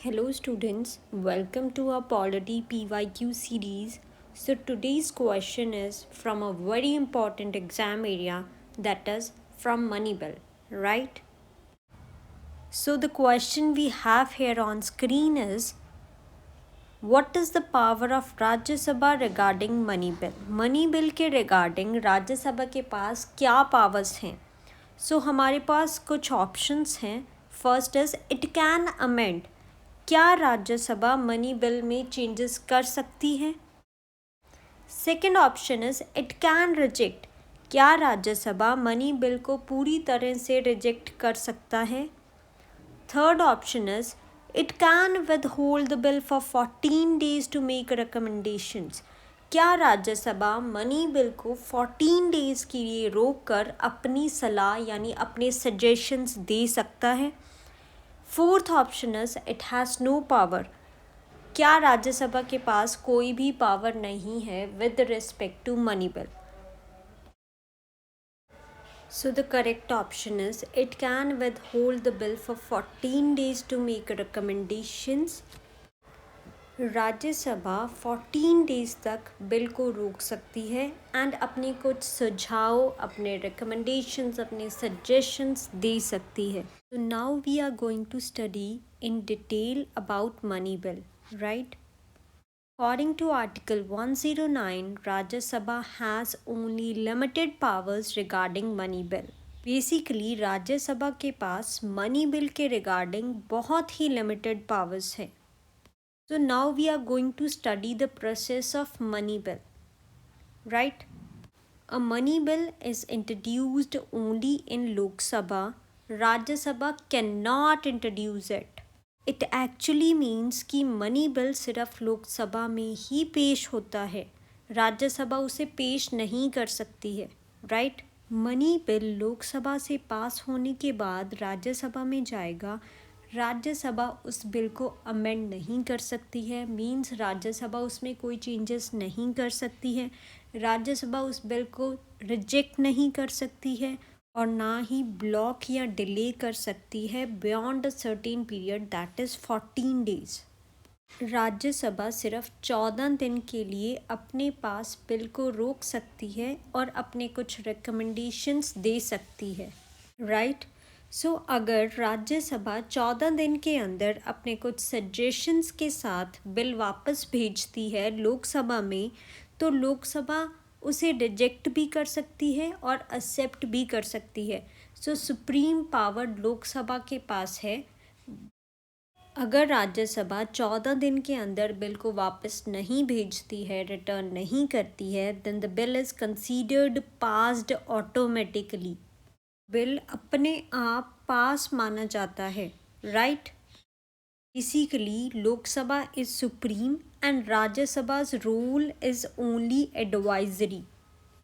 Hello students, welcome to our Polity PYQ series. So today's question is from a very important exam area, that is from Moneyball, right? So the question we have here on screen is, what is the power of Rajya Sabha regarding Money Bill? Money Bill के regarding राज्य सभा के पास क्या powers हैं? So हमारे पास कुछ options हैं. First is it can amend. क्या राज्यसभा मनी बिल में चेंजेस कर सकती है? Second option is it can reject. क्या राज्यसभा मनी बिल को पूरी तरह से रिजेक्ट कर सकता है? Third option is it can withhold the bill for 14 days to make recommendations. क्या राज्यसभा मनी बिल को 14 डेज के लिए रोक कर अपनी सलाह यानी अपने सजेशंस दे सकता है? Fourth option is it has no power. क्या राज्यसभा के पास कोई भी पावर नहीं है with respect to money bill? So the correct option is it can withhold the bill for 14 days to make recommendations. Rajya Sabha 14 days तक बिल को रोक सकती है एंड अपने कुछ सुझाव, अपने रिकमेंडेशंस, अपने सजेशंस दे सकती है. So now we are going to study in detail about money bill, right? According to Article 109, Rajya Sabha has only limited powers regarding money bill. Basically, राज्य सभा के पास मनी बिल के रिगार्डिंग बहुत ही limited powers हैं. So now we are going to study the process of money bill, right? A money bill is introduced only in Lok Sabha. Rajya Sabha cannot introduce it. It actually means कि money bill सिर्फ लोकसभा में ही पेश होता है, राज्यसभा उसे पेश नहीं कर सकती है, राइट? मनी बिल लोकसभा से पास होने के बाद राज्यसभा में जाएगा. राज्यसभा उस बिल को अमेंड नहीं कर सकती है, मीन्स राज्यसभा उसमें कोई चेंजेस नहीं कर सकती है. राज्यसभा उस बिल को रिजेक्ट नहीं कर सकती है और ना ही ब्लॉक या डिले कर सकती है beyond a certain period, that is 14 days. Rajya Sabha सिर्फ 14 दिन के लिए अपने पास बिल को रोक सकती है और अपने कुछ रिकमेंडेशंस दे सकती है, राइट? सो अगर राज्यसभा 14 दिन के अंदर अपने कुछ सजेशंस के साथ बिल वापस भेजती है लोकसभा में, तो लोकसभा उसे रिजेक्ट भी कर सकती है और एक्सेप्ट भी कर सकती है. सो सुप्रीम पावर लोकसभा के पास है. अगर राज्यसभा 14 दिन के अंदर बिल को वापस नहीं भेजती है, रिटर्न नहीं करती है, then the bill is considered passed automatically. Bill अपने आप पास माना जाता है, right? Basically Lok Sabha is supreme and राज्यसभा's रोल इज ओनली एडवाइजरी.